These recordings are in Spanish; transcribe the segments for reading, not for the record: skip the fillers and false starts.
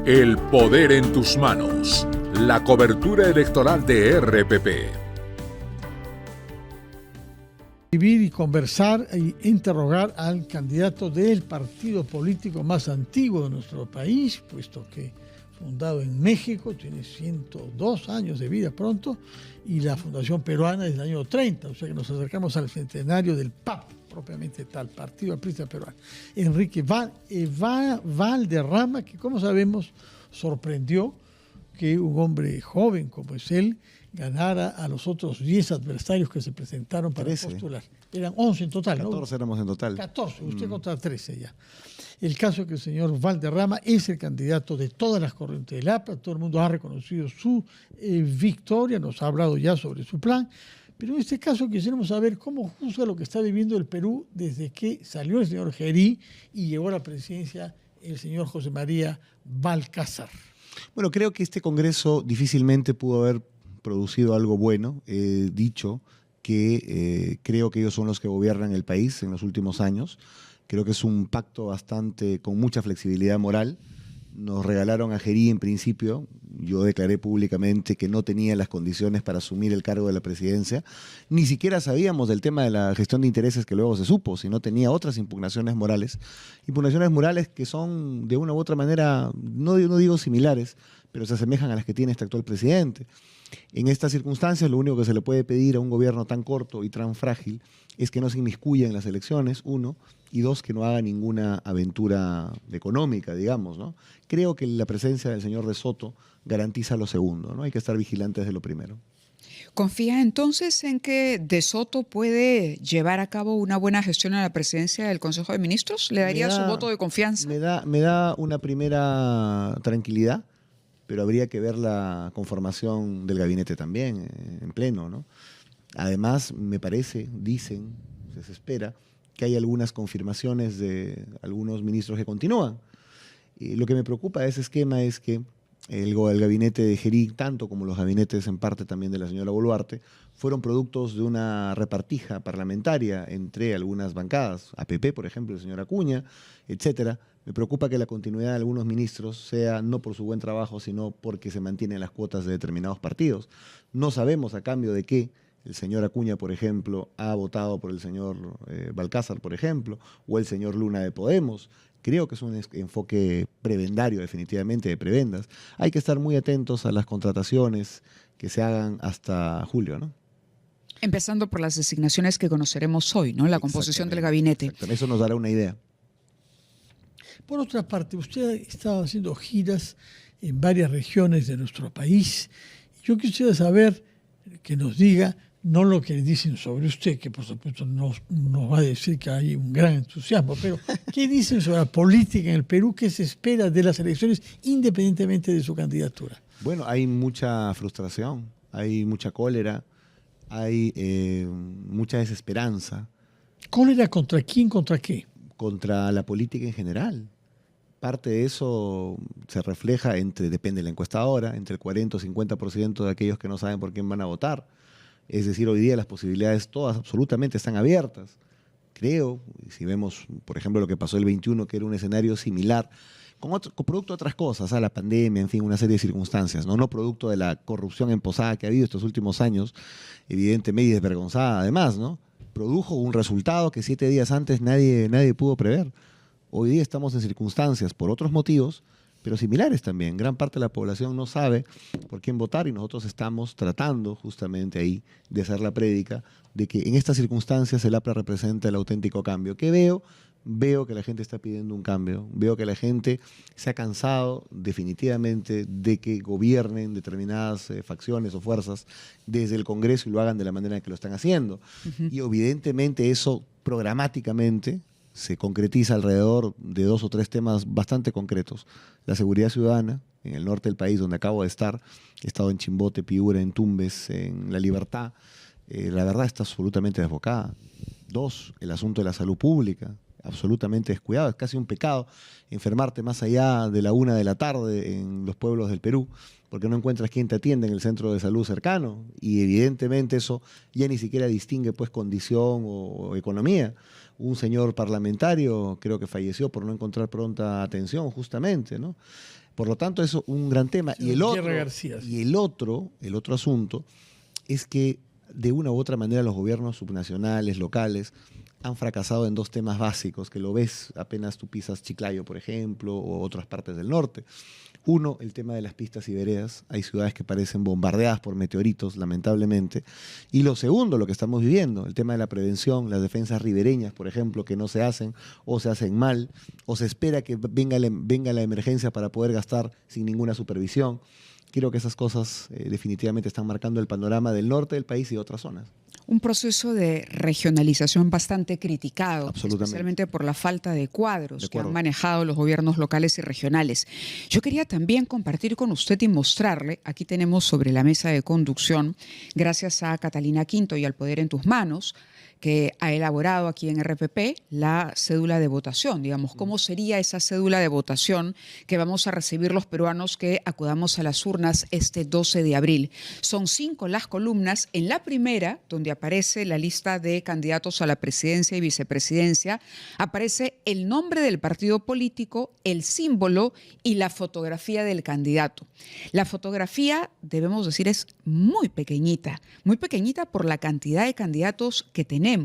El poder en tus manos. La cobertura electoral de RPP. Y conversar e interrogar al candidato del partido político más antiguo de nuestro país, puesto que fundado en México, tiene 102 años de vida pronto, y la Fundación Peruana desde el año 30, o sea que nos acercamos al centenario del PAP, propiamente tal, Partido Aprista Peruano. Enrique Valderrama, que como sabemos sorprendió que un hombre joven como es él ganara a los otros 10 adversarios que se presentaron para 13. postular. Eran 11 en total, 14 ¿no? éramos en total. 14, usted contra 13 ya. El caso es que el señor Valderrama es el candidato de todas las corrientes del APRA, todo el mundo ha reconocido su victoria, nos ha hablado ya sobre su plan, pero en este caso quisiéramos saber cómo juzga lo que está viviendo el Perú desde que salió el señor Gerí y llegó a la presidencia el señor José María Balcázar. Bueno, creo que este Congreso difícilmente pudo haber producido algo bueno. He dicho que creo que ellos son los que gobiernan el país en los últimos años. Creo que es un pacto bastante con mucha flexibilidad moral. Nos regalaron a Gerí en principio. Yo declaré públicamente que no tenía las condiciones para asumir el cargo de la presidencia. Ni siquiera sabíamos del tema de la gestión de intereses que luego se supo, si no tenía otras impugnaciones morales. Impugnaciones morales que son de una u otra manera, no digo similares, pero se asemejan a las que tiene este actual presidente. En estas circunstancias, lo único que se le puede pedir a un gobierno tan corto y tan frágil es que no se inmiscuya en las elecciones, uno, y dos, que no haga ninguna aventura económica, digamos, ¿no? Creo que la presencia del señor De Soto garantiza lo segundo, ¿no? Hay que estar vigilantes de lo primero. ¿Confía entonces en que De Soto puede llevar a cabo una buena gestión a la presidencia del Consejo de Ministros? ¿Le daría su voto de confianza? Me da una primera tranquilidad, pero habría que ver la conformación del gabinete también en pleno, ¿no? Además, me parece, dicen, se espera, que hay algunas confirmaciones de algunos ministros que continúan. Y lo que me preocupa de ese esquema es que el gabinete de Gerí, tanto como los gabinetes en parte también de la señora Boluarte, fueron productos de una repartija parlamentaria entre algunas bancadas, APP, por ejemplo, el señor Acuña, etcétera. Me preocupa que la continuidad de algunos ministros sea no por su buen trabajo, sino porque se mantienen las cuotas de determinados partidos. No sabemos a cambio de qué el señor Acuña, por ejemplo, ha votado por el señor Balcázar, por ejemplo, o el señor Luna de Podemos. Creo que es un enfoque prebendario, definitivamente, de prebendas. Hay que estar muy atentos a las contrataciones que se hagan hasta julio, ¿no? Empezando por las designaciones que conoceremos hoy, ¿no? La composición del gabinete. Eso nos dará una idea. Por otra parte, usted ha estado haciendo giras en varias regiones de nuestro país. Yo quisiera saber, que nos diga, no lo que dicen sobre usted, que por supuesto nos va a decir que hay un gran entusiasmo, pero ¿qué dicen sobre la política en el Perú? ¿Qué se espera de las elecciones independientemente de su candidatura? Bueno, hay mucha frustración, hay mucha cólera, hay mucha desesperanza. ¿Cólera contra quién, contra qué? Contra la política en general. Parte de eso se refleja depende de la encuestadora, entre el 40 o 50% de aquellos que no saben por quién van a votar. Es decir, hoy día las posibilidades todas absolutamente están abiertas. Creo, si vemos, por ejemplo, lo que pasó el 21, que era un escenario similar, con producto de otras cosas, la pandemia, en fin, una serie de circunstancias, no producto de la corrupción emposada que ha habido estos últimos años, evidentemente y desvergonzada además, ¿no? Produjo un resultado que 7 días antes nadie pudo prever. Hoy día estamos en circunstancias por otros motivos, pero similares también. Gran parte de la población no sabe por quién votar y nosotros estamos tratando justamente ahí de hacer la prédica de que en estas circunstancias el APRA representa el auténtico cambio. ¿Qué veo? Veo que la gente está pidiendo un cambio. Veo que la gente se ha cansado definitivamente de que gobiernen determinadas facciones o fuerzas desde el Congreso y lo hagan de la manera en que lo están haciendo. Y evidentemente eso programáticamente se concretiza alrededor de 2 o 3 temas bastante concretos. La seguridad ciudadana, en el norte del país donde acabo de estar, he estado en Chimbote, Piura, en Tumbes, en La Libertad. La verdad está absolutamente desbocada. 2, el asunto de la salud pública, absolutamente descuidado. Es casi un pecado enfermarte más allá de la 1 de la tarde en los pueblos del Perú, porque no encuentras quien te atienda en el centro de salud cercano. Y evidentemente eso ya ni siquiera distingue pues condición o economía. Un señor parlamentario creo que falleció por no encontrar pronta atención justamente, ¿no? Por lo tanto, eso es un gran tema. Sí, Y el García, sí. el otro asunto es que de una u otra manera los gobiernos subnacionales, locales, han fracasado en dos temas básicos, que lo ves apenas tú pisas Chiclayo, por ejemplo, o otras partes del norte. Uno, el tema de las pistas y veredas. Hay ciudades que parecen bombardeadas por meteoritos, lamentablemente. Y lo segundo, lo que estamos viviendo, el tema de la prevención, las defensas ribereñas, por ejemplo, que no se hacen o se hacen mal, o se espera que venga la emergencia para poder gastar sin ninguna supervisión. Creo que esas cosas definitivamente están marcando el panorama del norte del país y de otras zonas. Un proceso de regionalización bastante criticado, especialmente por la falta de cuadros que han manejado los gobiernos locales y regionales. Yo quería también compartir con usted y mostrarle, aquí tenemos sobre la mesa de conducción, gracias a Catalina Quinto y al Poder en tus Manos, que ha elaborado aquí en RPP la cédula de votación, digamos, cómo sería esa cédula de votación que vamos a recibir los peruanos que acudamos a las urnas este 12 de abril. Son 5 las columnas. En la primera, donde aparece la lista de candidatos a la presidencia y vicepresidencia, aparece el nombre del partido político, el símbolo y la fotografía del candidato. La fotografía, debemos decir, es muy pequeñita por la cantidad de candidatos que tenemos.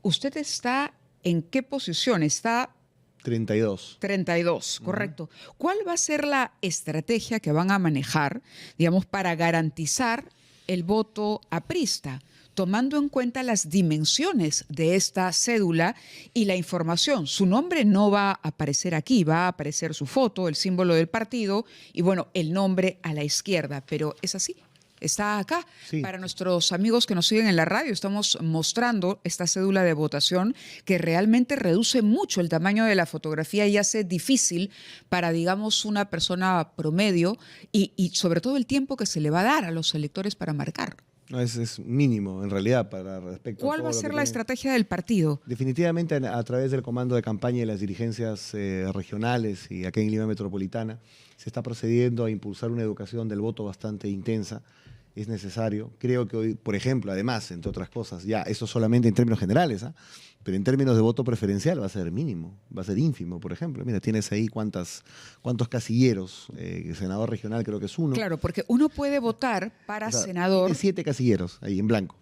¿Usted está en qué posición? Está 32. 32, correcto. ¿Cuál va a ser la estrategia que van a manejar, digamos, para garantizar el voto aprista, tomando en cuenta las dimensiones de esta cédula y la información? Su nombre no va a aparecer aquí, va a aparecer su foto, el símbolo del partido y, bueno, el nombre a la izquierda, pero es así. Está acá. Sí. Para nuestros amigos que nos siguen en la radio, estamos mostrando esta cédula de votación que realmente reduce mucho el tamaño de la fotografía y hace difícil para, digamos, una persona promedio y sobre todo el tiempo que se le va a dar a los electores para marcar. No, es mínimo, en realidad, para respecto ¿Cuál va a ser la estrategia del partido? Definitivamente, a través del comando de campaña y las dirigencias regionales y aquí en Lima Metropolitana, se está procediendo a impulsar una educación del voto bastante intensa. Es necesario. Creo que hoy, por ejemplo, además, entre otras cosas, ya eso solamente en términos generales, pero en términos de voto preferencial va a ser mínimo, va a ser ínfimo, por ejemplo. Mira, tienes ahí cuántos casilleros, el senador regional creo que es 1. Claro, porque uno puede votar para senador. Tiene 7 casilleros ahí en blanco.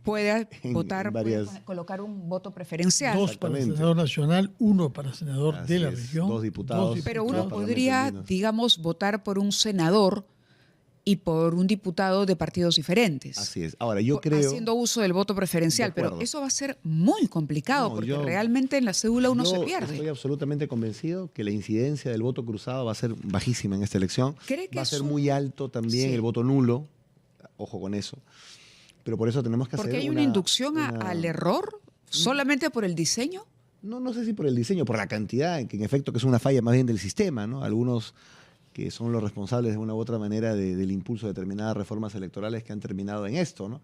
Puede votar, puede colocar un voto preferencial. 2 para senador nacional, 1 para senador de la región. 2 diputados. Pero uno podría, digamos, votar por un senador y por un diputado de partidos diferentes. Así es. Ahora, yo creo... Haciendo uso del voto preferencial, pero eso va a ser muy complicado porque realmente en la cédula uno se pierde. Estoy absolutamente convencido que la incidencia del voto cruzado va a ser bajísima en esta elección. Va a ser muy alto también el voto nulo. Ojo con eso. Pero por eso tenemos que hacer ¿Porque hay una inducción al error solamente por el diseño? No sé si por el diseño, por la cantidad, que en efecto que es una falla más bien del sistema, ¿no? Algunos que son los responsables de una u otra manera del impulso de determinadas reformas electorales que han terminado en esto, ¿no?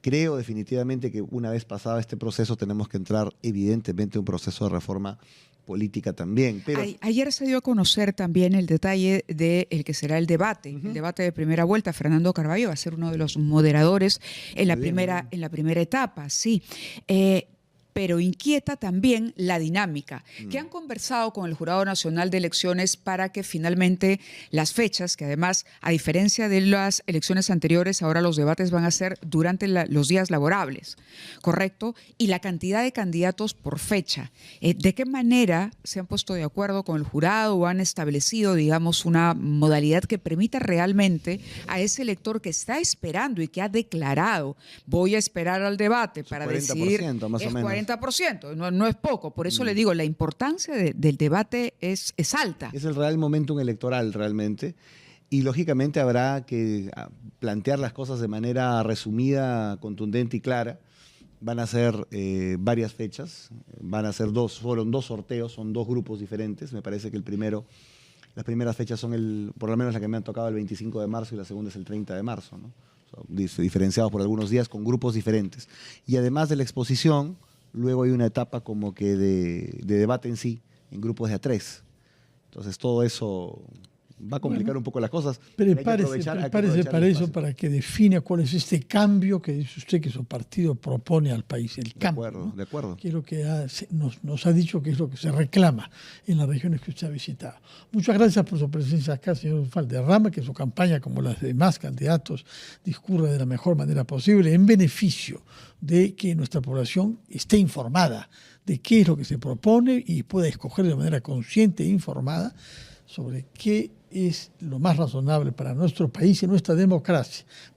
Creo definitivamente que una vez pasado este proceso tenemos que entrar evidentemente en un proceso de reforma política también. Pero... Ayer se dio a conocer también el detalle de el que será el debate de primera vuelta. Fernando Carballo va a ser uno de los moderadores en la primera etapa, sí. Pero inquieta también la dinámica, que han conversado con el Jurado Nacional de Elecciones para que finalmente las fechas, que además, a diferencia de las elecciones anteriores, ahora los debates van a ser durante los días laborables, ¿correcto? Y la cantidad de candidatos por fecha. ¿De qué manera se han puesto de acuerdo con el jurado o han establecido, digamos, una modalidad que permita realmente a ese elector que está esperando y que ha declarado, voy a esperar al debate para decidir, más o menos. 40%, no es poco. Por eso le digo, la importancia del debate es alta. Es el real momentum electoral realmente. Y lógicamente habrá que plantear las cosas de manera resumida, contundente y clara. Van a ser varias fechas, fueron 2 sorteos, son 2 grupos diferentes. Me parece que las primeras fechas son por lo menos la que me han tocado el 25 de marzo y la segunda es el 30 de marzo, ¿no? Diferenciados por algunos días con grupos diferentes. Y además de la exposición, luego hay una etapa como que de debate en sí, en grupos de a 3. Entonces todo eso va a complicar un poco las cosas. Prepárese para eso, para que defina cuál es este cambio que dice usted que su partido propone al país. El cambio. De acuerdo. Que es lo que nos ha dicho que es lo que se reclama en las regiones que usted ha visitado. Muchas gracias por su presencia acá, señor Valderrama, que su campaña, como las demás candidatos, discurra de la mejor manera posible en beneficio de que nuestra población esté informada de qué es lo que se propone y pueda escoger de manera consciente e informada sobre qué es lo más razonable para nuestro país y nuestra democracia.